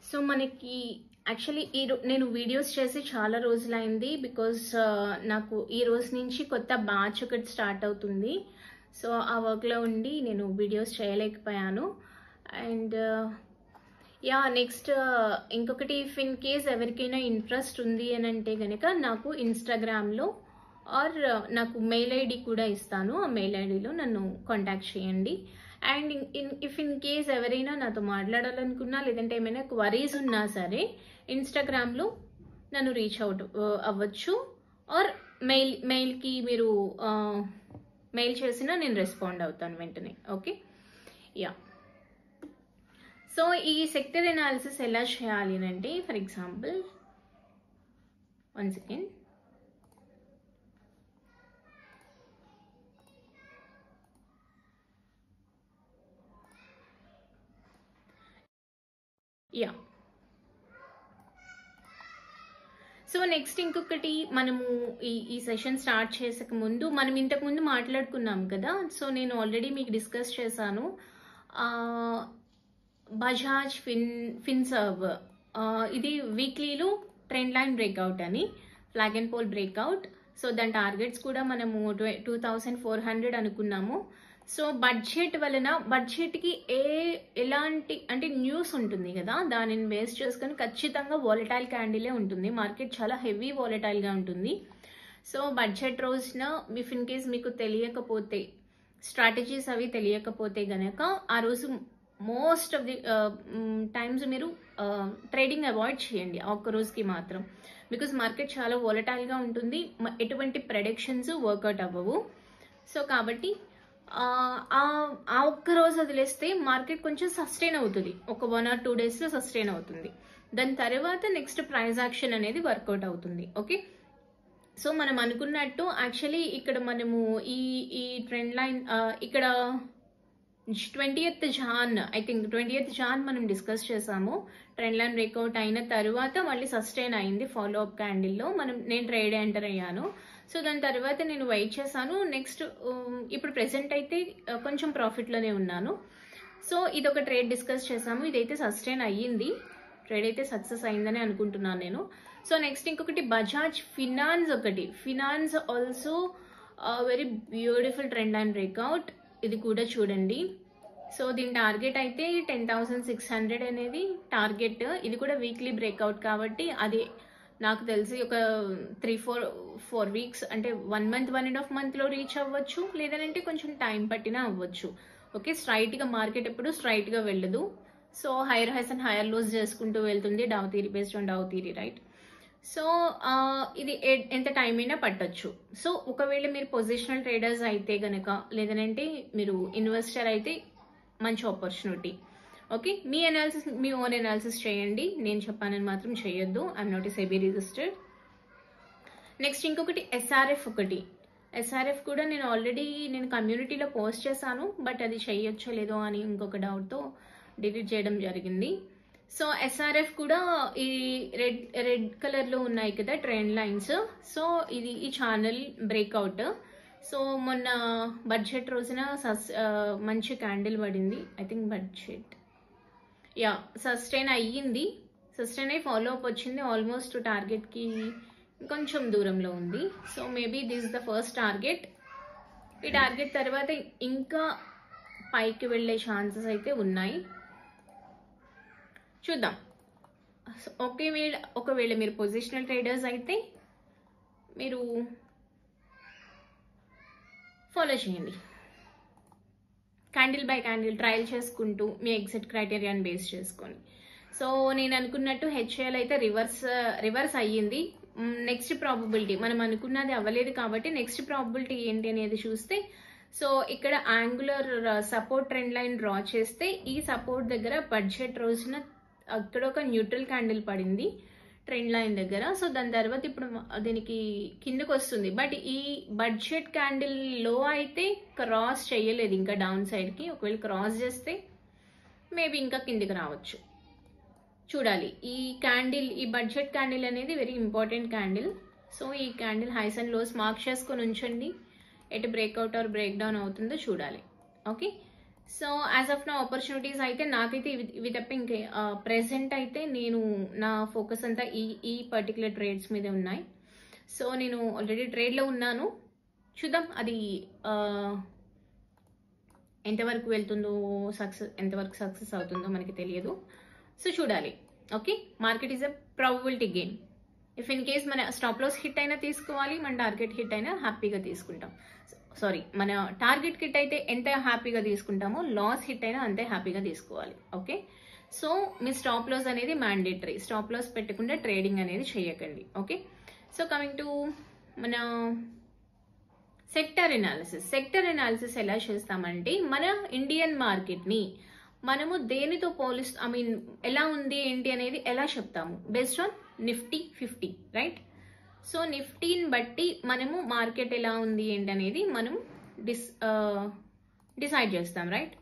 So మనకి actually నేను videos చేసి చాలా రోజులైంది బికాజ్ నాకు ఈ రోజు నుంచి కొత్త బ్యాచ్ ఒకటి స్టార్ట్ అవుతుంది. సో ఆ వర్క్లో ఉండి నేను వీడియోస్ చేయలేకపోయాను. అండ్ యా నెక్స్ట్ ఇంకొకటి ఇఫ్ ఇన్ కేస్ ఎవరికైనా ఇంట్రెస్ట్ ఉంది అని అంటే కనుక నాకు ఇన్స్టాగ్రామ్లో ఆర్ నాకు మెయిల్ ఐడి కూడా ఇస్తాను. ఆ మెయిల్ ఐడిలో నన్ను కాంటాక్ట్ చేయండి. అండ్ ఇఫ్ ఇన్ కేస్ ఎవరైనా నాతో మాట్లాడాలనుకున్నా లేదంటే ఏమైనా క్వరీస్ ఉన్నా సరే ఇన్స్టాగ్రామ్లో నన్ను రీచ్ అవుట్ అవ్వచ్చు. ఆర్ మెయిల్కి మీరు మెయిల్ చేసినా నేను రెస్పాండ్ అవుతాను వెంటనే. Okay, yeah. సో ఈ సెక్టర్ ఎనాలిసిస్ ఎలా చేయాలి అంటే, for example one second, yeah. So next ఇంకొకటి, మనము ఈ సెషన్ స్టార్ట్ చేసక ముందు మనం ఇంతకుముందు మాట్లాడుకున్నాం కదా. సో నేను ఆల్రెడీ మీకు డిస్కస్ చేశాను బజాజ్ ఫిన్సర్వ్ ఇది వీక్లీలో ట్రెండ్ లైన్ బ్రేక్అవుట్ అని, flag and pole breakout. So దాని టార్గెట్స్ కూడా మనము 2400 అనుకున్నాము. సో బడ్జెట్ వలన బడ్జెట్కి ఎలాంటి అంటే న్యూస్ ఉంటుంది కదా, దానిని బేస్ చేసుకొని ఖచ్చితంగా వాలటైల్ క్యాండిలే ఉంటుంది. మార్కెట్ చాలా హెవీ వాలటైల్గా ఉంటుంది. సో బడ్జెట్ రోజున ఇఫ్ ఇన్ కేస్ మీకు తెలియకపోతే, స్ట్రాటజీస్ అవి తెలియకపోతే గనక ఆ రోజు మోస్ట్ ఆఫ్ ది టైమ్స్ మీరు ట్రేడింగ్ అవాయిడ్ చేయండి ఒక్క రోజుకి మాత్రం. బికాజ్ మార్కెట్ చాలా వాలటైల్గా ఉంటుంది, ఎటువంటి ప్రెడిక్షన్స్ వర్కౌట్ అవ్వవు. సో కాబట్టి ఆ ఒక్క రోజు వదిలేస్తే మార్కెట్ కొంచెం సస్టైన్ అవుతుంది, ఒక 1 or 2 డేస్లో సస్టైన్ అవుతుంది. దాని తర్వాత నెక్స్ట్ ప్రైస్ యాక్షన్ అనేది వర్కౌట్ అవుతుంది. ఓకే, సో మనం అనుకున్నట్టు యాక్చువల్లీ ఇక్కడ మనము ఈ ట్రెండ్ లైన్ ఇక్కడ 20th Jan I think 20th Jan మనం డిస్కస్ చేసాము. ట్రెండ్ లైన్ బ్రేక్అవుట్ అయిన తర్వాత మళ్ళీ సస్టైన్ అయింది ఫాలో అప్ క్యాండిల్లో. నేను ట్రేడ్ ఎంటర్ అయ్యాను. సో దాని తర్వాత నేను వెయిట్ చేశాను. నెక్స్ట్ ఇప్పుడు ప్రెసెంట్ అయితే కొంచెం ప్రాఫిట్లోనే ఉన్నాను. సో ఇది ఒక ట్రేడ్ డిస్కస్ చేసాము, ఇదైతే సస్టైన్ అయ్యింది, ట్రేడ్ అయితే సక్సెస్ అయిందని అనుకుంటున్నాను నేను. సో నెక్స్ట్ ఇంకొకటి Bajaj finance, finance also very beautiful trend line breakout, ఇది కూడా చూడండి. సో దీని టార్గెట్ అయితే 10,600 అనేది టార్గెట్. ఇది కూడా వీక్లీ బ్రేక్అవుట్ కాబట్టి అది నాకు తెలిసి ఒక 3-4 వీక్స్ అంటే 1 month 1.5 monthలో రీచ్ అవ్వచ్చు, లేదంటే కొంచెం టైం పట్టినా అవ్వచ్చు. ఓకే, స్ట్రైట్గా మార్కెట్ ఎప్పుడు స్ట్రైట్గా వెళ్ళదు. So higher highs and higher lows చేసుకుంటూ వెళ్తుంది, Dow theory based on Dow theory, right. So ఇది ఎంత టైం అయినా పట్టొచ్చు. సో ఒకవేళ మీరు పొజిషనల్ ట్రేడర్స్ అయితే గనక, లేదంటే మీరు ఇన్వెస్టర్ అయితే మంచి ఆపర్చునిటీ. ఓకే, మీ ఓన్ అనాలిసిస్ చేయండి, నేను చెప్పానని మాత్రం చేయొద్దు. I'm not a SEBI registered. Next ఇంకొకటి ఎస్ఆర్ఎఫ్ కూడా నేను ఆల్రెడీ కమ్యూనిటీలో పోస్ట్ చేశాను, బట్ అది చేయొచ్చో లేదో అని ఇంకొక డౌట్తో డిలీట్ చేయడం జరిగింది. సో ఎస్ఆర్ఎఫ్ కూడా ఈ రెడ్ కలర్లో ఉన్నాయి కదా ట్రెండ్ లైన్స్. సో ఈ ఛానల్ బ్రేక్అవుట్. సో మొన్న బడ్జెట్ రోజున మంచి క్యాండిల్ పడింది, I think budget yeah sustain అయ్యింది, సస్టైన్ అయ్యి ఫాలో అప్ వచ్చింది. ఆల్మోస్ట్ టార్గెట్కి కొంచెం దూరంలో ఉంది. So maybe this the first target. ఈ టార్గెట్ తర్వాత ఇంకా పైకి వెళ్ళే ఛాన్సెస్ అయితే ఉన్నాయి, చూద్దాం. ఒకవేళ మీరు పొజిషనల్ ట్రేడర్స్ అయితే మీరు ఫాలో చేయండి, క్యాండిల్ బై క్యాండిల్ ట్రయల్ చేసుకుంటూ మీ ఎగ్జిట్ క్రైటీరియాని బేస్ చేసుకొని. సో నేను అనుకున్నట్టు హెచ్ఏఎల్ అయితే రివర్స్ అయ్యింది. నెక్స్ట్ ప్రాబబిలిటీ మనం అనుకున్నది అవ్వలేదు కాబట్టి నెక్స్ట్ ప్రాబబిలిటీ ఏంటి అనేది చూస్తే, సో ఇక్కడ angular support trend line draw చేస్తే ఈ సపోర్ట్ దగ్గర బడ్జెట్ రోజున అక్కడ ఒక న్యూట్రల్ క్యాండిల్ పడింది ట్రెండ్ లైన్ దగ్గర. సో దాని తర్వాత ఇప్పుడు దీనికి కిందకు వస్తుంది. బట్ ఈ బడ్జెట్ క్యాండిల్ లో అయితే క్రాస్ చేయలేదు ఇంకా డౌన్ సైడ్కి. ఒకవేళ క్రాస్ చేస్తే మేబీ ఇంకా కిందికి రావచ్చు, చూడాలి. ఈ బడ్జెట్ క్యాండిల్ అనేది వెరీ ఇంపార్టెంట్ క్యాండిల్. సో ఈ candle highs and lows mark చేసుకొని ఉంచండి, ఎటు బ్రేక్అవుట్ ఆర్ బ్రేక్ డౌన్ అవుతుందో చూడాలి. ఓకే, సో యాజ్ ఆఫ్ నా ఆపర్చునిటీస్ అయితే నాకైతే ఇవి తప్ప ఇంకే ప్రెసెంట్ అయితే నేను నా ఫోకస్ అంతా ఈ పర్టికులర్ ట్రేడ్స్ మీదే ఉన్నాయి. సో నేను ఆల్రెడీ ట్రేడ్లో ఉన్నాను. చూద్దాం అది ఎంతవరకు వెళ్తుందో, ఎంతవరకు సక్సెస్ అవుతుందో మనకి తెలియదు. సో చూడాలి. Okay, market is a probability game. If in case మన స్టాప్ లాస్ హిట్ అయినా తీసుకోవాలి, మన టార్గెట్ హిట్ అయినా హ్యాపీగా తీసుకుంటాం. సారీ, మన టార్గెట్ హిట్ అయితే ఎంత హ్యాపీగా తీసుకుంటామో, లాస్ హిట్ అయినా అంతే హ్యాపీగా తీసుకోవాలి. ఓకే, సో మీ స్టాప్ లాస్ అనేది మ్యాండేటరీ. స్టాప్ లాస్ పెట్టకుండా ట్రేడింగ్ అనేది చేయకండి. ఓకే, సో కమింగ్ టు మన సెక్టర్ ఎనాలిసిస్ ఎలా చేస్తామంటే, మన ఇండియన్ మార్కెట్ని మనము దేనితో ఎలా ఉంది ఏంటి అనేది ఎలా చెప్తాము, based on Nifty 50, right? So నిఫ్టీని బట్టి మనము మార్కెట్ ఎలా ఉంది ఏంటి అనేది మనం డిసైడ్ చేస్తాం, రైట్?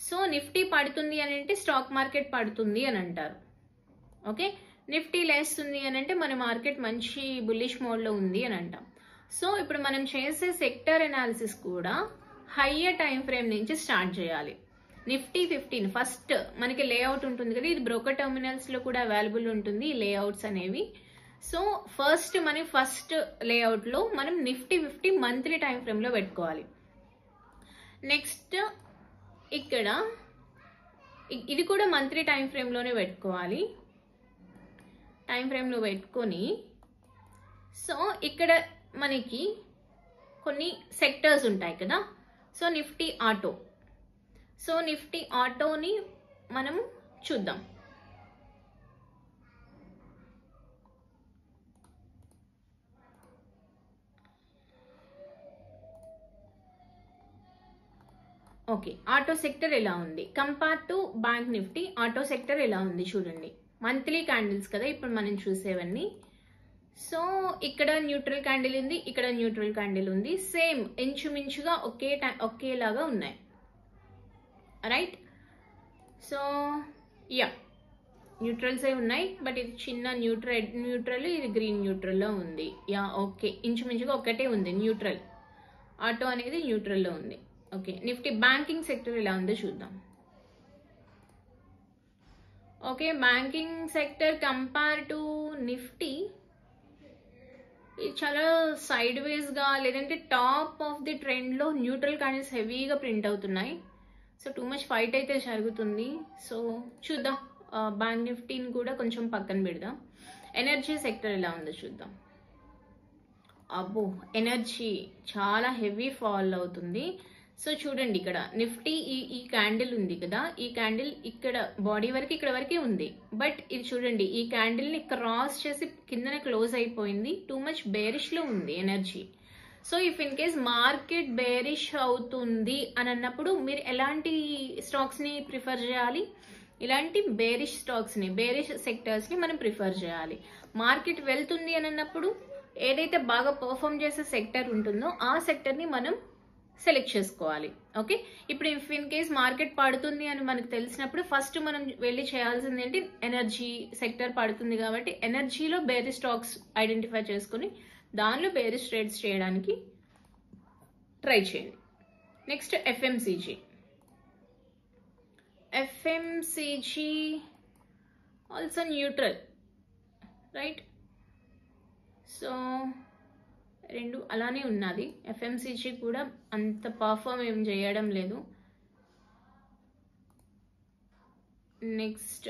సో నిఫ్టీ పడుతుంది అని అంటే స్టాక్ మార్కెట్ పడుతుంది అని అంటారు. ఓకే, నిఫ్టీ లేస్తుంది అని అంటే మన మార్కెట్ మంచి బుల్లిష్ మోడ్లో ఉంది అని అంటాం. సో ఇప్పుడు మనం చేసే సెక్టర్ ఎనాలిసిస్ కూడా హయ్యర్ టైం ఫ్రేమ్ నుంచి స్టార్ట్ చేయాలి. నిఫ్టీ 15 ఫస్ట్ మనకి లేఅవుట్ ఉంటుంది కదా, ఇది బ్రోకర్ టెర్మినల్స్లో కూడా అవైలబుల్ ఉంటుంది ఈ లేఅవుట్స్ అనేవి. సో ఫస్ట్ లేఅవుట్లో మనం నిఫ్టీ 50 మంత్లీ టైం ఫ్రేమ్లో పెట్టుకోవాలి. నెక్స్ట్ ఇక్కడ ఇది కూడా మంత్లీ టైం ఫ్రేమ్లోనే పెట్టుకోవాలి. టైం ఫ్రేమ్లో పెట్టుకొని సో ఇక్కడ మనకి కొన్ని సెక్టర్స్ ఉంటాయి కదా. సో నిఫ్టీ ఆటోని మనం చూద్దాం. ఓకే, ఆటో సెక్టర్ ఎలా ఉంది compare to bank Nifty? Auto sector ఎలా ఉంది చూడండి. మంత్లీ క్యాండిల్స్ కదా ఇప్పుడు మనం చూసేవన్నీ. సో ఇక్కడ న్యూట్రల్ క్యాండిల్ ఉంది, ఇక్కడ న్యూట్రల్ క్యాండిల్ ఉంది, సేమ్ ఇంచుమించుగా ఒకేలాగా ఉన్నాయి, రైట్? సో యా, న్యూట్రల్సే ఉన్నాయి, బట్ ఇది చిన్న న్యూట్రల్, ఇది గ్రీన్ న్యూట్రల్లో ఉంది. యా ఓకే, ఇంచుమించుగా ఒకటే ఉంది న్యూట్రల్. ఆటో అనేది న్యూట్రల్లో ఉంది. ఓకే, నిఫ్టీ బ్యాంకింగ్ సెక్టర్ ఎలా ఉందో చూద్దాం. Okay, banking sector compare to Nifty ఇది చాలా సైడ్ వేస్గా లేదంటే టాప్ ఆఫ్ ది ట్రెండ్లో న్యూట్రల్ క్యాండిల్స్ హెవీగా ప్రింట్ అవుతున్నాయి. సో టూ మచ్ ఫైట్ అయితే జరుగుతుంది. సో చూద్దాం, బ్యాంక్ నిఫ్టీని కూడా కొంచెం పక్కన పెడదాం. ఎనర్జీ సెక్టర్ ఎలా ఉందో చూద్దాం. అబ్బో, ఎనర్జీ చాలా హెవీ ఫాల్ అవుతుంది. సో చూడండి, ఇక్కడ నిఫ్టీ ఈ క్యాండిల్ ఉంది కదా, ఈ క్యాండిల్ ఇక్కడ బాడీ వరకు ఇక్కడ వరకే ఉంది, బట్ ఇది చూడండి ఈ క్యాండిల్ని క్రాస్ చేసి కిందనే క్లోజ్ అయిపోయింది. టూ మచ్ బేరిష్లో ఉంది energy. So if in case market bearish అవుతుంది అని అన్నప్పుడు మీరు ఎలాంటి స్టాక్స్ని ప్రిఫర్ చేయాలి? ఇలాంటి బేరిష్ స్టాక్స్ని, బేరిష్ సెక్టర్స్ని మనం ప్రిఫర్ చేయాలి. మార్కెట్ వెళ్తుంది అని అన్నప్పుడు ఏదైతే బాగా పర్ఫామ్ చేసే సెక్టర్ ఉంటుందో ఆ సెక్టర్ని మనం సెలెక్ట్ చేసుకోవాలి. ఓకే, ఇప్పుడు ఇఫ్ ఇన్ కేస్ మార్కెట్ పడుతుంది అని మనకు తెలిసినప్పుడు ఫస్ట్ మనం వెళ్ళి చేయాల్సింది ఏంటి? ఎనర్జీ సెక్టర్ పడుతుంది కాబట్టి ఎనర్జీలో బేరిష్ స్టాక్స్ ఐడెంటిఫై చేసుకుని దానిలో బేరిష్ ట్రేడ్స్ చేయడానికి ట్రై చేయండి. Next FMCG also neutral, right? So రెండు అలానే ఉన్నది. ఎఫ్ఎంసీజీ కూడా అంత పర్ఫామ్ ఏం చేయడం లేదు. నెక్స్ట్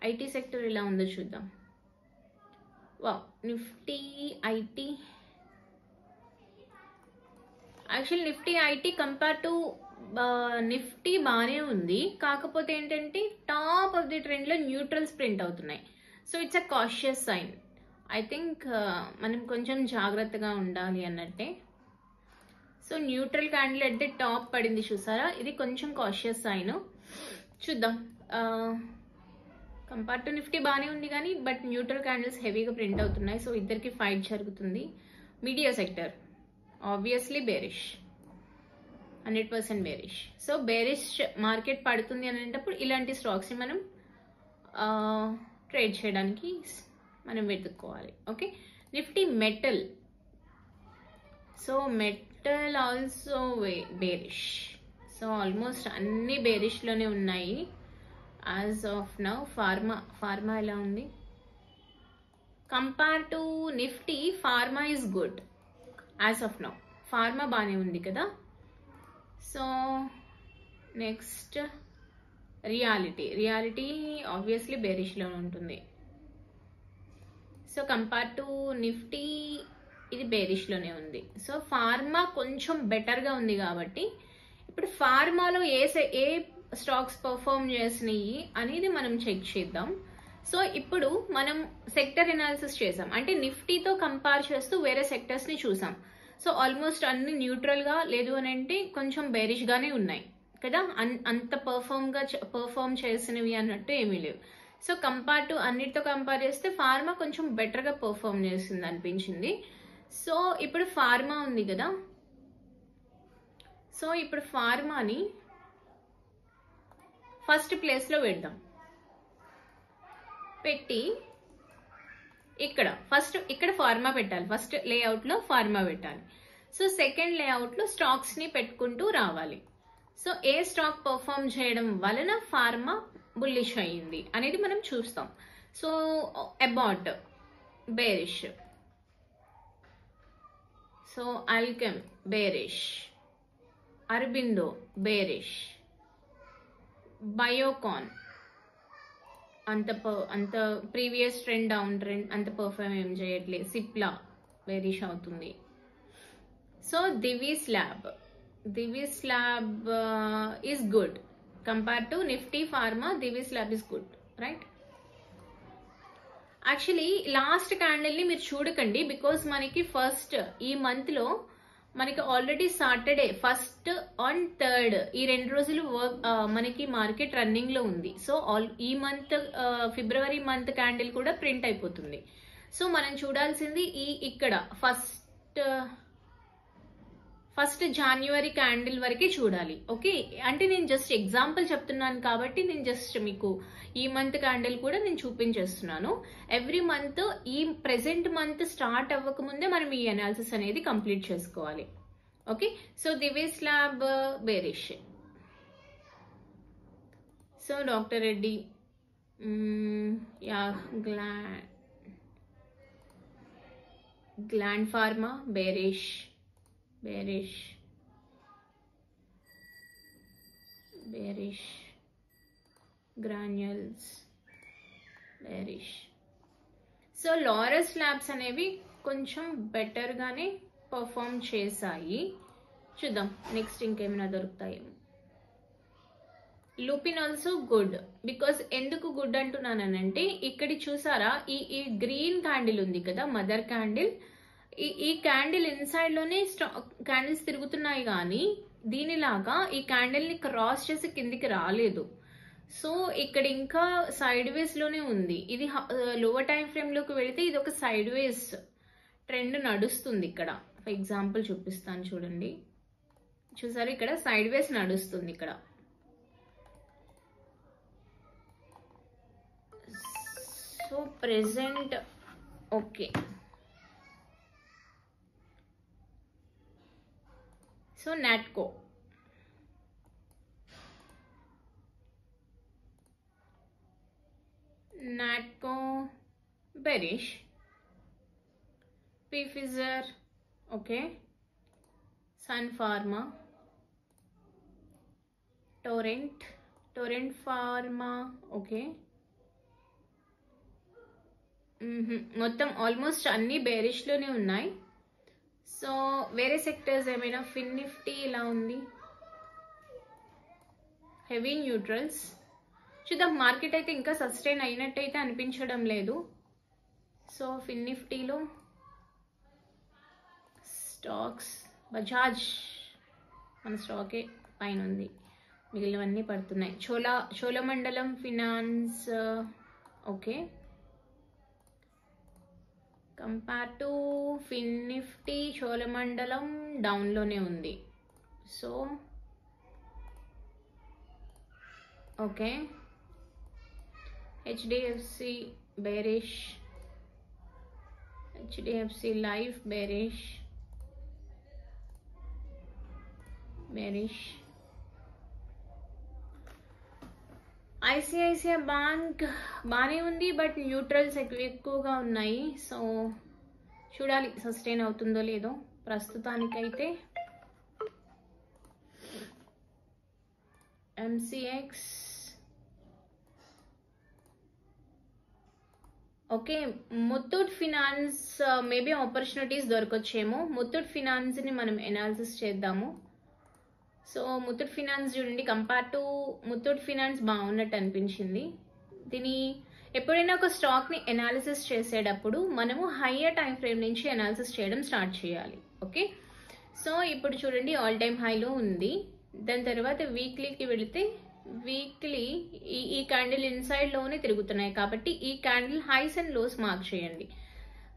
ఐటీ సెక్టర్ ఎలా ఉందో చూద్దాం. వా, Nifty IT, actual Nifty IT compare to Nifty బాగానే ఉంది, కాకపోతే ఏంటంటే టాప్ ఆఫ్ ది ట్రెండ్లో న్యూట్రల్స్ ప్రింట్ అవుతున్నాయి. So it's a cautious sign. I think మనం కొంచెం జాగ్రత్తగా ఉండాలి అన్నట్టే. So neutral candle at the top పడింది చూసారా, ఇది కొంచెం కాషియస్ సైన్. చూద్దాం, కంపేర్ టు నిఫ్టీ బాగానే ఉంది కానీ బట్ న్యూట్రల్ క్యాండిల్స్ హెవీగా ప్రింట్ అవుతున్నాయి. సో ఇద్దరికి ఫైట్ జరుగుతుంది. Media sector obviously bearish, 100% bearish. So bearish market పడుతుంది అనేటప్పుడు ఇలాంటి స్టాక్స్ని మనం ట్రేడ్ చేయడానికి మనం వెతుక్కోవాలి. Okay, Nifty metal, so metal also bearish. So almost అన్ని బేరిష్లోనే ఉన్నాయి యాజ్ ఆఫ్ నౌ. ఫార్మా ఎలా ఉంది? Compare to Nifty pharma is good as of now. Pharma బాగానే ఉంది కదా. సో నెక్స్ట్ రియాలిటీ ఆబ్వియస్లీ బేరిష్లో ఉంటుంది. సో కంపేర్ టు నిఫ్టీ ఇది బేరిష్లోనే ఉంది. సో ఫార్మా కొంచెం బెటర్గా ఉంది కాబట్టి ఇప్పుడు ఫార్మాలో ఏ స్టాక్స్ పర్ఫామ్ చేసినాయి అనేది మనం చెక్ చేద్దాం. సో ఇప్పుడు మనం సెక్టర్ ఎనాలిసిస్ చేసాం, అంటే నిఫ్టీతో కంపేర్ చేస్తూ వేరే సెక్టర్స్ని చూసాం. సో ఆల్మోస్ట్ అన్ని న్యూట్రల్గా, లేదు అని అంటే కొంచెం బేరిష్గానే ఉన్నాయి కదా. అంత పర్ఫామ్ చేసినవి అన్నట్టు ఏమీ లేవు. సో కంపేర్ టు అన్నిటితో కంపేర్ చేస్తే ఫార్మా కొంచెం బెటర్గా పర్ఫామ్ చేసింది అనిపించింది. సో ఇప్పుడు ఫార్మా ఉంది కదా. సో ఇప్పుడు ఫార్మాని ఫస్ట్ ప్లేస్లో పెడదాం. పెట్టి ఇక్కడ ఫార్మా పెట్టాలి. ఫస్ట్ లేఅవుట్లో ఫార్మా పెట్టాలి. సో సెకండ్ లేఅవుట్లో స్టాక్స్ని పెట్టుకుంటూ రావాలి. సో ఏ స్టాక్ పర్ఫామ్ చేయడం వలన ఫార్మా బుల్లిష్ అయ్యింది అనేది మనం చూస్తాం. So about bearish, so Alkem bearish, Aurobindo bearish, Biocon అంత ప్రీవియస్ ట్రెండ్ డౌన్ ట్రెండ్ అంత పర్ఫామ్ ఏం చేయట్లేదు. సిప్లా బేరిష్ అవుతుంది. So Divi's lab is good compared to Nifty Pharma. Divis Lab is good, right? Actually last candle ని మీరు చూడకండి, బికాస్ మనకి ఫస్ట్ ఈ మంత్ లో మనకి already Saturday 1st and 3rd ఈ 2 రోజులు మనకి మార్కెట్ రన్నింగ్ లో ఉంది. సో ఈ మంత్ ఫిబ్రవరి మంత్ క్యాండిల్ కూడా ప్రింట్ అయిపోతుంది. సో మనం చూడాల్సింది ఇక్కడ ఫస్ట్ జాన్యువరి క్యాండిల్ వరకే చూడాలి. ఓకే, అంటే నేను జస్ట్ ఎగ్జాంపుల్ చెప్తున్నాను కాబట్టి నేను జస్ట్ మీకు ఈ మంత్ క్యాండిల్ కూడా నేను చూపించేస్తున్నాను. ఎవ్రీ మంత్ ఈ ప్రెసెంట్ మంత్ స్టార్ట్ అవ్వక ముందే మనం ఈ అనాలిసిస్ అనేది కంప్లీట్ చేసుకోవాలి. Okay, so Divi's lab bearish. So doctor Reddy, Gland pharma bearish, granules bearish. So Laurus labs అనేవి కొంచెం బెటర్ గానే పర్ఫామ్ చేశాయి. చూద్దాం నెక్స్ట్ ఇంకేమైనా దొరుకుతాయేమో. Lupin also good. బికాస్ ఎందుకు గుడ్ అంటున్నానంటే ఇక్కడ చూసారా ఈ గ్రీన్ క్యాండిల్ ఉంది కదా, మదర్ క్యాండిల్. ఈ క్యాండిల్ ఇన్సైడ్ లోనే క్యాండిల్స్ తిరుగుతున్నాయి, కానీ దీనిలాగా ఈ క్యాండిల్ ని క్రాస్ చేసి కిందికి రాలేదు. సో ఇక్కడ ఇంకా సైడ్ వేస్ లోనే ఉంది. ఇది లోవర్ టైం ఫ్రేమ్ లోకి వెళితే ఇది ఒక సైడ్ వేస్ ట్రెండ్ నడుస్తుంది. ఇక్కడ ఫర్ ఎగ్జాంపుల్ చూపిస్తాను చూడండి. చూసారు ఇక్కడ సైడ్ వేస్ నడుస్తుంది ఇక్కడ. So present okay. So Natco, bearish, Pfizer okay, Sun pharma, Torrent pharma okay. మొత్తం ఆల్మోస్ట్ అన్ని బేరిష్ లోనే ఉన్నాయి. సో వేరే సెక్టర్స్ ఏమైనా ఫిన్ నిఫ్టీ ఇలా ఉంది, హెవీ న్యూట్రల్స్. చూద్దాం, మార్కెట్ అయితే ఇంకా సస్టైన్ అయినట్టయితే అనిపించడం లేదు. సో ఫిన్ నిఫ్టీలో స్టాక్స్ బజాజ్ మన స్టాకే పైన ఉంది, మిగిలినవన్నీ పడుతున్నాయి. Cholamandalam finance okay. Compare to fin Nifty Cholamandalam డౌన్లోనే ఉంది. So okay. HDFC bearish, HDFC life bearish, ICICI bank బాగానే ఉంది, బట్ న్యూట్రల్స్ ఎక్కువగా ఉన్నాయి. సో చూడాలి సస్టైన్ అవుతుందో లేదో. ప్రస్తుతానికైతే MCX okay. Muthoot finance maybe opportunities దొరకొచ్చేమో. ముత్తూట్ ఫినాన్స్ని మనం ఎనాలిసిస్ చేద్దాము. సో ముత్తూట్ ఫినాన్స్ చూడండి, కంపేర్ టు ముత్తూట్ ఫినాన్స్ బాగున్నట్టు అనిపించింది. దీని ఎప్పుడైనా ఒక స్టాక్ని ఎనాలిసిస్ చేసేటప్పుడు మనము హయ్యర్ టైం ఫ్రేమ్ నుంచి ఎనాలిసిస్ చేయడం స్టార్ట్ చేయాలి. ఓకే, సో ఇప్పుడు చూడండి ఆల్ టైమ్ హైలో ఉంది. దాని తర్వాత వీక్లీకి వెళితే వీక్లీ ఈ క్యాండిల్ ఇన్సైడ్ లోనే తిరుగుతున్నాయి కాబట్టి ఈ candle highs and lows mark చేయండి.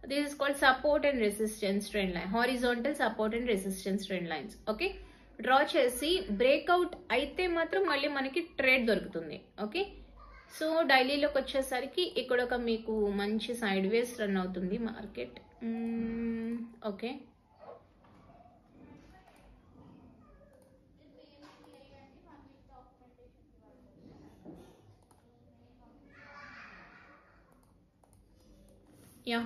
This is called support and resistance trend line, horizontal support and resistance trend lines. Okay, draw చేసి బ్రేక్అవుట్ అయితే మాత్రం మళ్ళీ మనకి ట్రేడ్ దొరుకుతుంది. ఓకే, సో డైలీలోకి వచ్చేసరికి ఇక్కడ ఒక మీకు మంచి సైడ్ వేస్ రన్ అవుతుంది మార్కెట్. Okay, yeah.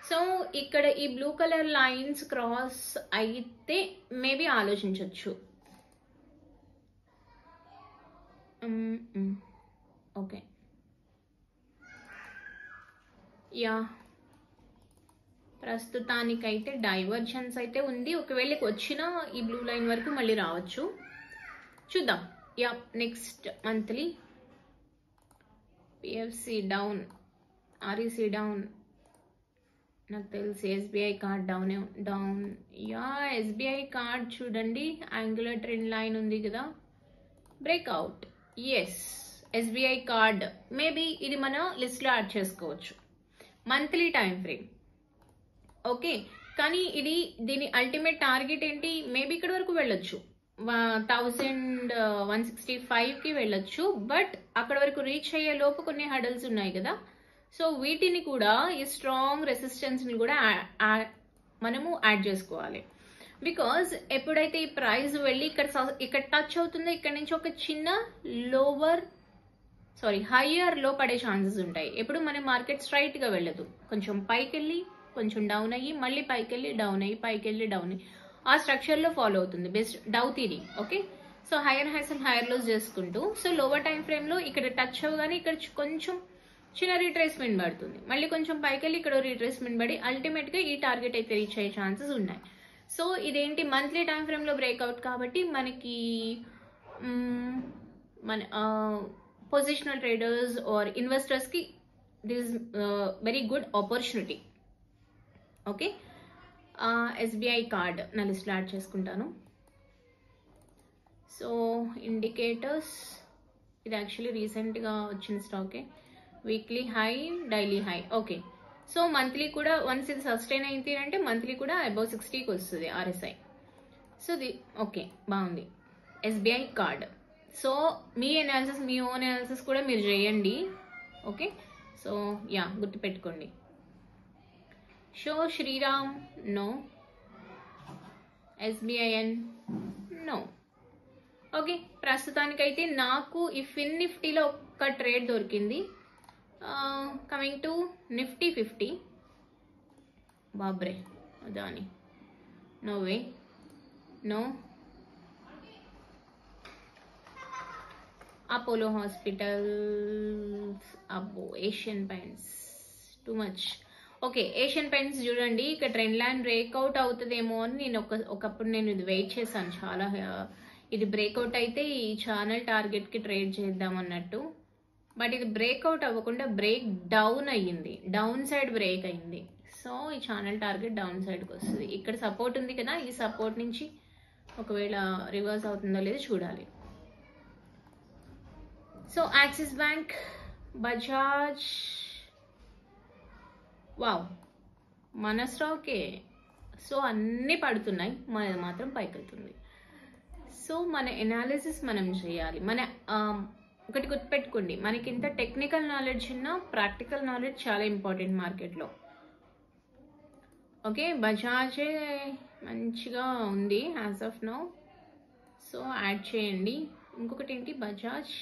సో ఇక్కడ ఈ బ్లూ కలర్ లైన్స్ క్రాస్ అయితే మేబీ ఆలోచించవచ్చు. ఓకే, యా, ప్రస్తుతానికైతే డైవర్జెన్స్ అయితే ఉంది. ఒకవేళ వచ్చినా ఈ బ్లూ లైన్ వరకు మళ్ళీ రావచ్చు, చూద్దాం. Yeah, next monthly PFC down, REC down, నాకు తెలిసి SBI card down. Yeah, SBI card చూడండి యాంగులర్ ట్రెండ్ లైన్ ఉంది కదా, breakout. Yes, SBI card maybe ఇది మన లిస్ట్లో యాడ్ చేసుకోవచ్చు మంత్లీ టైం ఫ్రేమ్. ఓకే, కానీ దీని అల్టిమేట్ టార్గెట్ ఏంటి? మేబీ ఇక్కడ వరకు వెళ్ళొచ్చు, 1165కి వెళ్ళొచ్చు. బట్ అక్కడ వరకు రీచ్ అయ్యే లోపు కొన్ని హడల్స్ ఉన్నాయి కదా, సో వీటిని కూడా ఈ స్ట్రాంగ్ రెసిస్టెన్స్ని కూడా మనము యాడ్ చేసుకోవాలి. బికాజ్ ఎప్పుడైతే ఈ ప్రైస్ వెళ్ళి ఇక్కడ టచ్ అవుతుందో ఇక్కడ నుంచి ఒక చిన్న హయ్యర్ లో పడే ఛాన్సెస్ ఉంటాయి. ఎప్పుడు మన మార్కెట్ స్ట్రైట్ గా వెళ్ళదు, కొంచెం పైకి వెళ్ళి కొంచెం డౌన్ అయ్యి మళ్ళీ పైకి వెళ్ళి డౌన్ అయ్యి పైకి వెళ్ళి డౌన్ అయ్యి ఆ స్ట్రక్చర్ లో ఫాలో అవుతుంది best Dow theory. Okay, so higher highs and higher lows చేసుకుంటూ, సో లోవర్ టైం ఫ్రేమ్ లో ఇక్కడ టచ్ అవ్వగానే ఇక్కడ కొంచెం చిన్న రీట్రేస్మెంట్ పడుతుంది, మళ్ళీ కొంచెం పైకి వెళ్ళి ఇక్కడ రీట్రేస్మెంట్ పడి అల్టిమేట్ గా ఈ టార్గెట్ అయితే రీచ్ అయ్యే ఛాన్సెస్ ఉన్నాయి. సో ఇదేంటి మంత్లీ టైం ఫ్రేమ్ లో బ్రేక్అవుట్ కాబట్టి మనకి మన పొజిషనల్ ట్రేడర్స్ ఆర్ ఇన్వెస్టర్స్ కి this very good opportunity. Okay, SBI card నా లిస్ట్లో యాడ్ చేసుకుంటాను. సో ఇండికేటర్స్, ఇది యాక్చువల్లీ రీసెంట్గా వచ్చిన స్టాకే, weekly high, daily high. Okay, so monthly కూడా వన్స్ ఇది సస్టైన్ అయింది అంటే మంత్లీ కూడా అబౌవ్ 60కి వస్తుంది ఆర్ఎస్ఐ. సో ఓకే, బాగుంది ఎస్బీఐ కార్డ్. సో మీ అనాలిసిస్, మీ ఓన్ అనాలిసిస్ కూడా మీరు చేయండి. ఓకే, సో యా, గుర్తుపెట్టుకోండి. షో Shriram no, SBIN no. Okay, ప్రస్తుతానికైతే నాకు ఈ ఫిన్ నిఫ్టీలో ఒక్క ట్రేడ్ దొరికింది. కమింగ్ టు నిఫ్టీ 50, బాబ్రే Adani, no way, no. Apollo hospitals, అబ్బో, Asian paints, too much. Okay, Asian paints చూడండి, ఇక్కడ ట్రెండ్ లైన్ బ్రేక్అవుట్ అవుతుందేమో అని నేను ఒకప్పుడు నేను ఇది వెయిట్ చేశాను చాలా. ఇది బ్రేక్అవుట్ అయితే ఈ ఛానల్ టార్గెట్కి ట్రేడ్ చేద్దాం అన్నట్టు, బట్ ఇది బ్రేక్అవుట్ అవ్వకుండా బ్రేక్ డౌన్ అయ్యింది, డౌన్ సైడ్ బ్రేక్ అయింది. సో ఈ ఛానల్ టార్గెట్ డౌన్ సైడ్కి వస్తుంది. ఇక్కడ సపోర్ట్ ఉంది కదా, ఈ సపోర్ట్ నుంచి ఒకవేళ రివర్స్ అవుతుందో లేదో చూడాలి. So axis bank, Bajaj, wow, మన స్టాకే. సో అన్నీ పడుతున్నాయి, మనది మాత్రం పైకి వెళ్తుంది. సో మన ఎనాలిసిస్ మనం చేయాలి. ఒకటి గుర్తుపెట్టుకోండి, మనకి ఇంత టెక్నికల్ నాలెడ్జ్ ఉన్నా ప్రాక్టికల్ నాలెడ్జ్ చాలా ఇంపార్టెంట్ మార్కెట్లో. ఓకే, బజాజ్ మంచిగా ఉంది as of now, so add చేయండి. ఇంకొకటి ఏంటి, బజాజ్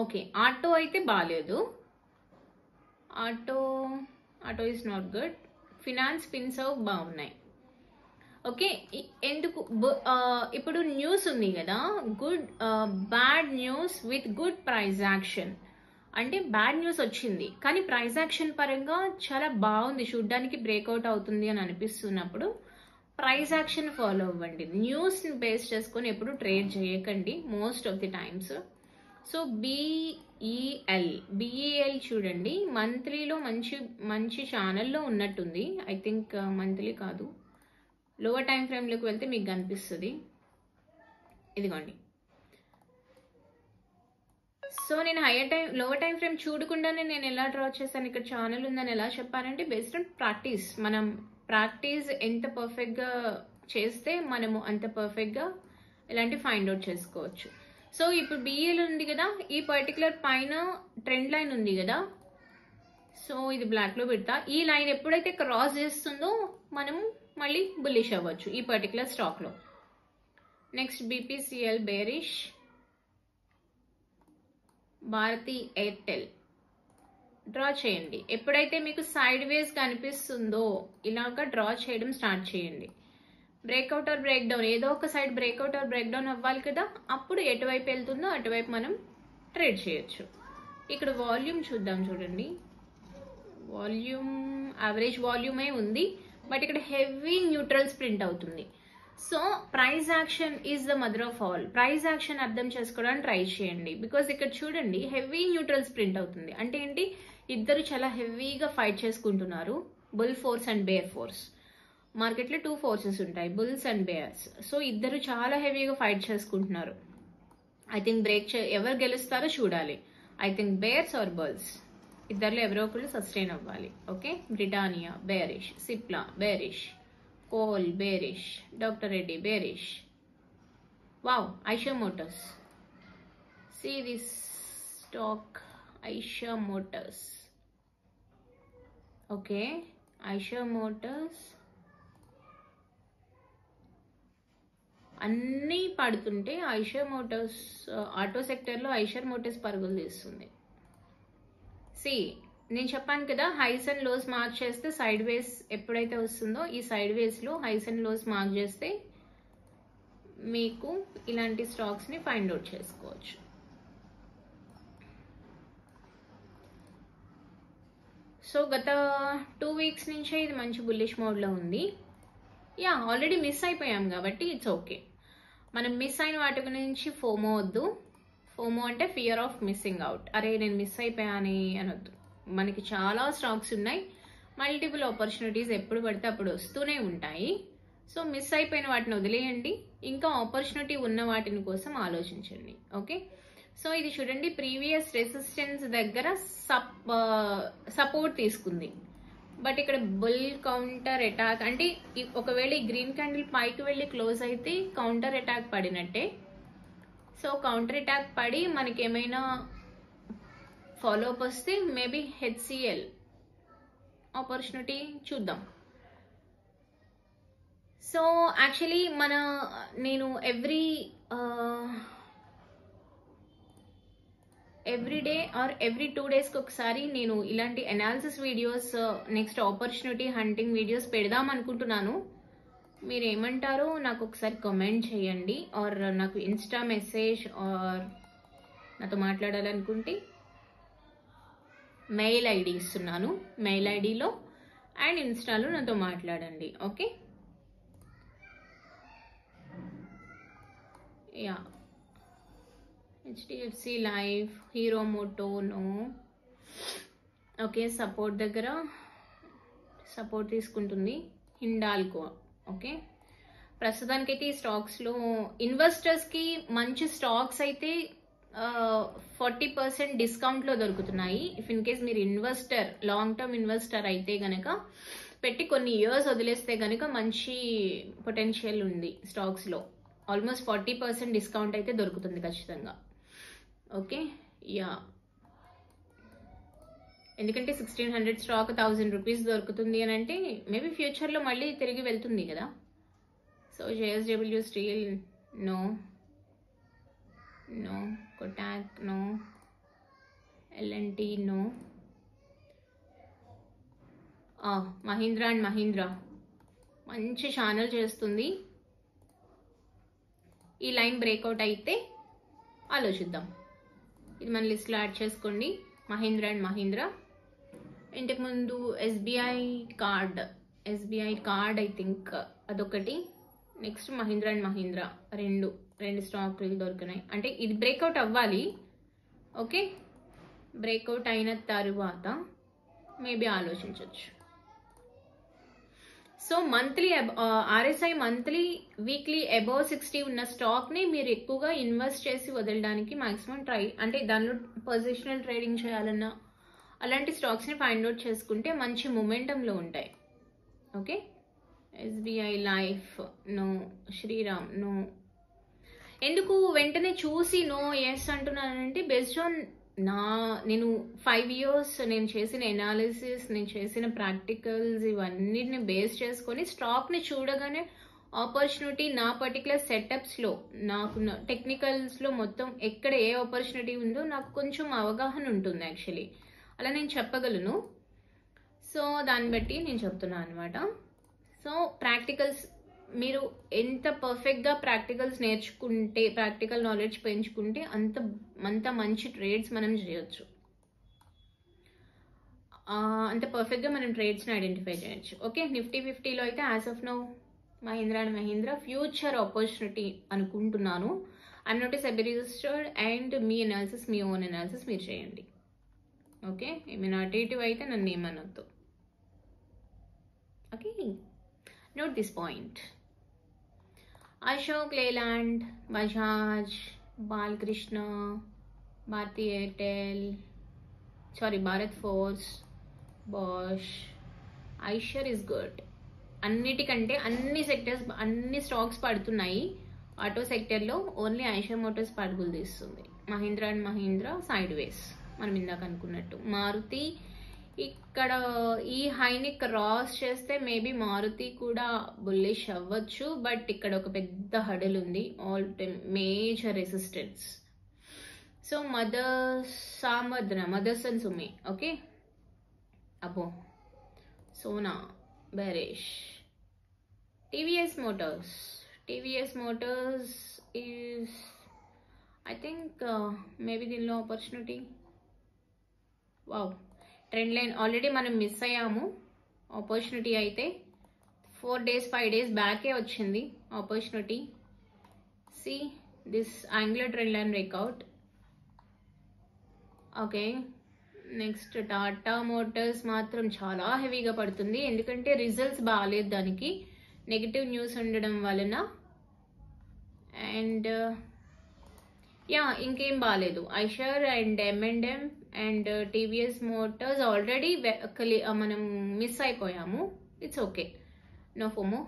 ఓకే, ఆటో అయితే బాగాలేదు. Auto is not good. Finance, Finserv బాగున్నాయి. ఓకే, ఎందుకు ఇప్పుడు న్యూస్ ఉంది కదా, good bad news with good price action. అంటే బ్యాడ్ న్యూస్ వచ్చింది కానీ ప్రైస్ యాక్షన్ పరంగా చాలా బాగుంది, చూడ్డానికి బ్రేక్అవుట్ అవుతుంది అని అనిపిస్తున్నప్పుడు ప్రైస్ యాక్షన్ ఫాలో అవ్వండి. న్యూస్ని బేస్ చేసుకొని ఎప్పుడు ట్రేడ్ చేయకండి most of the times. So BEL చూడండి, మంత్లీలో మంచి ఛానల్లో ఉన్నట్టుంది. ఐ థింక్ మంత్లీ కాదు, లోవర్ టైం ఫ్రేమ్లోకి వెళ్తే మీకు కనిపిస్తుంది. ఇదిగోండి. సో నేను లోవర్ టైం ఫ్రేమ్ చూడకుండానే నేను ఎలా డ్రా చేశాను, ఇక్కడ ఛానల్ ఉందని ఎలా చెప్పానంటే బేస్డ్ ఆన్ ప్రాక్టీస్. మనం ప్రాక్టీస్ ఎంత పర్ఫెక్ట్గా చేస్తే మనము అంత పర్ఫెక్ట్గా ఇలాంటి ఫైండ్ అవుట్ చేసుకోవచ్చు. సో ఇప్పుడు బిఏలో ఉంది కదా, ఈ పర్టికులర్ పైన ట్రెండ్ లైన్ ఉంది కదా, సో ఇది బ్లాక్లో పెడతా. ఈ లైన్ ఎప్పుడైతే క్రాస్ చేస్తుందో మనము మళ్ళీ బుల్లిష్ అవ్వచ్చు ఈ పర్టికులర్ స్టాక్లో. Next BPCL bearish, Bharti Airtel draw చేయండి. ఎప్పుడైతే మీకు సైడ్ వేస్ కనిపిస్తుందో ఇలాగా డ్రా చేయడం స్టార్ట్ చేయండి. బ్రేక్అవుట్ ఆర్ బ్రేక్ డౌన్, ఏదో ఒక side breakout or break down అవ్వాలి కదా, అప్పుడు ఎటువైపు వెళ్తుందో అటువైపు మనం ట్రేడ్ చేయొచ్చు. ఇక్కడ వాల్యూమ్ చూద్దాం, చూడండి. వాల్యూమ్ యావరేజ్ వాల్యూమే ఉంది, బట్ ఇక్కడ హెవీ న్యూట్రల్స్ ప్రింట్ అవుతుంది. So price action is the mother of all. Price action అర్థం చేసుకోవడానికి ట్రై చేయండి. బికాస్ ఇక్కడ చూడండి హెవీ న్యూట్రల్స్ ప్రింట్ అవుతుంది. అంటే ఏంటి, ఇద్దరు చాలా హెవీగా ఫైట్ చేసుకుంటున్నారు, bull force and bear force. మార్కెట్లో 2 ఫోర్సెస్ ఉంటాయి, బుల్స్ అండ్ బేర్స్. సో ఇద్దరు చాలా హెవీగా ఫైట్ చేసుకుంటున్నారు. ఐ థింక్ ఎవరు గెలుస్తారో చూడాలి. I think bears or bulls, ఇద్దరులో ఎవరో ఒకళ్ళు సస్టైన్ అవ్వాలి. Okay, Britannia bearish, Cipla bearish, coal bearish, doctor Reddy bearish. Wow, Eicher motors. See this stock, Eicher Motors. Okay, Eicher Motors అన్నీ పడుతుంటే ఐషర్ మోటార్స్, ఆటో సెక్టర్లో ఐషర్ మోటార్స్ పరుగులు తీస్తుంది. నేను చెప్పాను కదా, హైస్ అండ్ లోస్ మార్క్ చేస్తే సైడ్ వేస్ ఎప్పుడైతే వస్తుందో ఈ సైడ్ వేస్లో హైస్ అండ్ లోస్ మార్క్ చేస్తే మీకు ఇలాంటి స్టాక్స్ని ఫైండ్ అవుట్ చేసుకోవచ్చు. సో గత 2 వీక్స్ నుంచే ఇది మంచి బుల్లిష్ మోడ్లో ఉంది. ఆల్రెడీ మిస్ అయిపోయాం కాబట్టి ఇట్స్ ఓకే. మనం మిస్ అయిన వాటి గురించి ఫోమో వద్దు. ఫోమో అంటే ఫియర్ ఆఫ్ మిస్సింగ్ అవుట్. అరే నేను మిస్ అయిపోయాని అనొద్దు. మనకి చాలా స్టాక్స్ ఉన్నాయి, మల్టిపుల్ ఆపర్చునిటీస్ ఎప్పుడు పడితే అప్పుడు వస్తూనే ఉంటాయి. సో మిస్ అయిపోయిన వాటిని వదిలేయండి, ఇంకా ఆపర్చునిటీ ఉన్న వాటిని కోసం ఆలోచించండి. ఓకే, సో ఇది చూడండి, ప్రీవియస్ రెసిస్టెన్స్ దగ్గర సపోర్ట్ తీసుకుంది. బట్ ఇక్కడ బుల్ కౌంటర్ అటాక్ అంటే ఒకవేళ ఈ గ్రీన్ క్యాండిల్ పైకి వెళ్ళి క్లోజ్ అయితే కౌంటర్ అటాక్ పడినట్టే. సో కౌంటర్ అటాక్ పడి మనకి ఏమైనా ఫాలో అప్ వస్తే మేబీ హెచ్సిఎల్ ఆపర్చునిటీ చూద్దాం. సో యాక్చువల్లీ నేను ఎవ్రీ డే ఆర్ ఎవ్రీ 2 డేస్కి ఒకసారి నేను ఇలాంటి analysis videos, next opportunity hunting videos పెడదాం అనుకుంటున్నాను. మీరు ఏమంటారో నాకు ఒకసారి కామెంట్ చేయండి, ఆర్ నాకు ఇన్స్టా మెసేజ్ ఆర్ నాతో మాట్లాడాలనుకుంటే మెయిల్ ఐడి ఇస్తున్నాను, మెయిల్ ఐడిలో అండ్ ఇన్స్టాలో నాతో మాట్లాడండి. Okay, HDFC Life, Hero Moto no. Okay, support దగ్గర సపోర్ట్ తీసుకుంటుంది. హిండాల్కో. ఓకే, ప్రస్తుతానికైతే ఈ స్టాక్స్లో ఇన్వెస్టర్స్కి మంచి స్టాక్స్ అయితే 40% డిస్కౌంట్లో దొరుకుతున్నాయి. ఇఫ్ ఇన్ కేస్ మీరు ఇన్వెస్టర్, లాంగ్ టర్మ్ ఇన్వెస్టర్ అయితే గనక పెట్టి కొన్ని ఇయర్స్ వదిలేస్తే గనక మంచి పొటెన్షియల్ ఉంది స్టాక్స్లో. ఆల్మోస్ట్ 40% డిస్కౌంట్ అయితే దొరుకుతుంది ఖచ్చితంగా. ఓకే, ఎందుకంటే 1600 స్టాక్ 1000 రూపీస్ దొరుకుతుంది అని అంటే మేబీ ఫ్యూచర్లో మళ్ళీ తిరిగి వెళ్తుంది కదా. So JSW steel no, Kotak no, L&T నో. మహీంద్రా అండ్ మహీంద్రా మంచి ఛానల్ చేస్తుంది. ఈ లైన్ బ్రేక్అవుట్ అయితే ఆలోచిద్దాం. ఇది మన లిస్ట్లో యాడ్ చేసుకోండి. మహీంద్రా అండ్ మహీంద్రా. ఇంతకుముందు ఎస్బీఐ కార్డ్ ఐ థింక్ అదొకటి. నెక్స్ట్ మహీంద్రా అండ్ మహీంద్రా రెండు స్టాకులు దొరికినాయి. అంటే ఇది బ్రేక్అవుట్ అవ్వాలి. ఓకే, బ్రేక్అవుట్ అయిన తర్వాత మేబీ ఆలోచించవచ్చు. So monthly RSI monthly weekly above 60 ఉన్న స్టాక్ని మీరు ఎక్కువగా ఇన్వెస్ట్ చేసి వదలడానికి మాక్సిమం ట్రై, అంటే దానిలో పొజిషనల్ ట్రేడింగ్ చేయాలన్నా అలాంటి స్టాక్స్ని ఫైండ్ అవుట్ చేసుకుంటే మంచి మొమెంటంలో ఉంటాయి. Okay, SBI Life no, Shriram no. ఎందుకు వెంటనే చూసి నో ఎస్ అంటున్నానంటే బేస్డ్ ఆన్ నేను 5 years నేను చేసిన ఎనాలిసిస్, నేను చేసిన ప్రాక్టికల్స్ ఇవన్నిటిని బేస్ చేసుకొని స్టాక్ని చూడగానే ఆపర్చునిటీ నా పర్టికులర్ సెటప్స్లో నాకు టెక్నికల్స్లో మొత్తం ఎక్కడ ఏ ఆపర్చునిటీ ఉందో నాకు కొంచెం అవగాహన ఉంటుంది యాక్చువల్లీ. అలా నేను చెప్పగలను. సో దాన్ని బట్టి నేను చెప్తున్నాను అనమాట. సో ప్రాక్టికల్స్ మీరు ఎంత పర్ఫెక్ట్గా ప్రాక్టికల్స్ నేర్చుకుంటే, ప్రాక్టికల్ నాలెడ్జ్ పెంచుకుంటే అంత మంచి ట్రేడ్స్ మనం చేయొచ్చు. అంత పర్ఫెక్ట్గా మనం ట్రేడ్స్ని ఐడెంటిఫై చేయొచ్చు. ఓకే, నిఫ్టీ 50లో అయితే as of now Mahindra and Mahindra future opportunity అనుకుంటున్నాను. I'm not SEBI registered and మీ అనాలిసిస్, మీ ఓన్ అనాలిసిస్ మీరు చేయండి. ఓకే, ఏమైనా అటు ఇటు అయితే నన్ను ఏమనొద్దు. Okay, note this point. Ashok Leyland, Bajaj, Balkrishna, Bharti Airtel, Bharat Forge, Bosch, Eicher is good. అన్నిటికంటే అన్ని స్టాక్స్ పడుతున్నాయి. ఆటో సెక్టర్లో ఓన్లీ ఐషర్ మోటార్స్ పరుగులు తీస్తుంది. Mahindra and Mahindra side ways, మనం ఇందాక అనుకున్నట్టు. మారుతి ఇక్కడ ఈ హైని క్రాస్ చేస్తే మేబీ మారుతి కూడా బుల్లిష్ అవ్వచ్చు. బట్ ఇక్కడ ఒక పెద్ద హడల్ ఉంది, all time major resistance. So Motherson Sumi. Okay, అబ్బో Sona bearish. TVS motors is I think maybe దీనిలో opportunity. Wow, trend line already మనం మిస్ అయ్యాము. ఆపర్చునిటీ అయితే 4 days 5 days బ్యాకే వచ్చింది opportunity. See this angular trend line breakout. Okay, next Tata Motors మాత్రం చాలా హెవీగా పడుతుంది, ఎందుకంటే రిజల్ట్స్ బాగాలేదు, దానికి నెగిటివ్ న్యూస్ ఉండడం వలన. అండ్ ఇంకేం బాగాలేదు. Eicher and M&M and TVS Motors already మనం మిస్ అయిపోయాము. It's okay, no FOMO.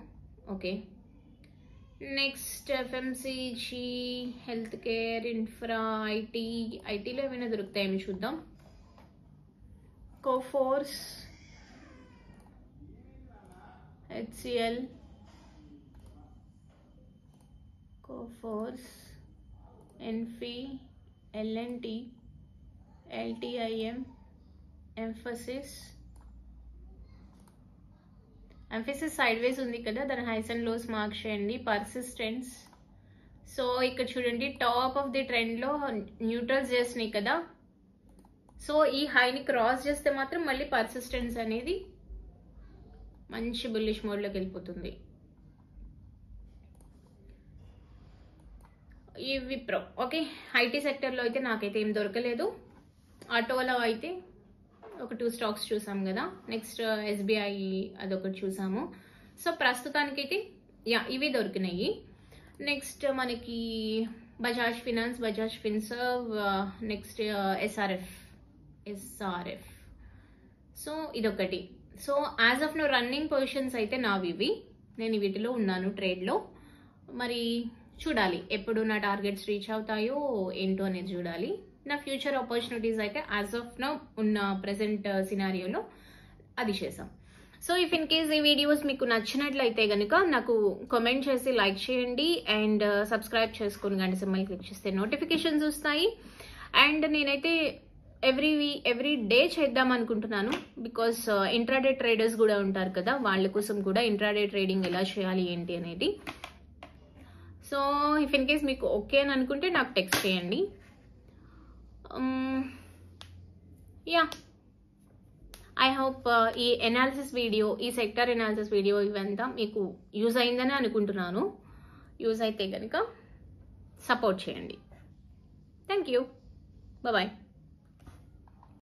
Okay, next FMCG, health care, infra, ఐటీలో ఏమైనా దొరుకుతాయేమో చూద్దాం. కోఫోర్స్, HCL, కోఫోర్స్, ఎన్ఫీ, L&T, LTIM, Mphasis sideways ఉంది కదా, దాని హైస్ అండ్ లోస్ మార్క్ చేయండి. పర్సిస్టెన్స్. సో ఇక్కడ చూడండి, టాప్ ఆఫ్ ది ట్రెండ్లో న్యూట్రల్స్ చేసినాయి కదా. సో ఈ హైని క్రాస్ చేస్తే మాత్రం మళ్ళీ పర్సిస్టెన్స్ అనేది మంచి బుల్లిష్ మోడ్లోకి వెళ్ళిపోతుంది. ఈ విప్రో. ఓకే, ఐటీ సెక్టర్లో అయితే నాకైతే ఏం దొరకలేదు. ఆటోలో అయితే ఒక 2 stocks చూసాం కదా. నెక్స్ట్ SBI అదొకటి చూసాము. సో ప్రస్తుతానికైతే ఇవి దొరికినాయి. నెక్స్ట్ మనకి Bajaj finance, Bajaj Finserv, next SRF. So ఇదొకటి. So as of no running positions అయితే నావి ఇవి. నేను వీటిలో ఉన్నాను ట్రేడ్లో. మరి చూడాలి ఎప్పుడు నా టార్గెట్స్ రీచ్ అవుతాయో ఏంటో అనేది చూడాలి. నా ఫ్యూచర్ ఆపర్చునిటీస్ అయితే యాజ్ ఆఫ్ నౌ ఉన్న ప్రెసెంట్ సినారియోలో అది చేసాం. సో ఇఫ్ ఇన్ కేస్ ఈ వీడియోస్ మీకు నచ్చినట్లయితే కనుక నాకు కామెంట్ చేసి లైక్ చేయండి అండ్ సబ్స్క్రైబ్ చేసుకుని గంట సింబల్ క్లిక్ చేస్తే నోటిఫికేషన్స్ వస్తాయి. అండ్ నేనైతే ఎవ్రీ డే చేద్దాం అనుకుంటున్నాను. బికాస్ ఇంట్రాడే ట్రేడర్స్ కూడా ఉంటారు కదా, వాళ్ళ కోసం కూడా ఇంట్రాడే ట్రేడింగ్ ఎలా చేయాలి ఏంటి అనేది. సో ఇఫ్ ఇన్ కేస్ మీకు ఓకే అని అనుకుంటే నాకు టెక్స్ట్ చేయండి. యా, ఐ హోప్ ఈ ఎనాలిసిస్ వీడియో, ఈ సెక్టర్ ఎనాలిసిస్ వీడియో ఇవంతా మీకు యూజ్ అయిందని అనుకుంటున్నాను. యూజ్ అయితే కనుక సపోర్ట్ చేయండి. Thank you. బాయ్.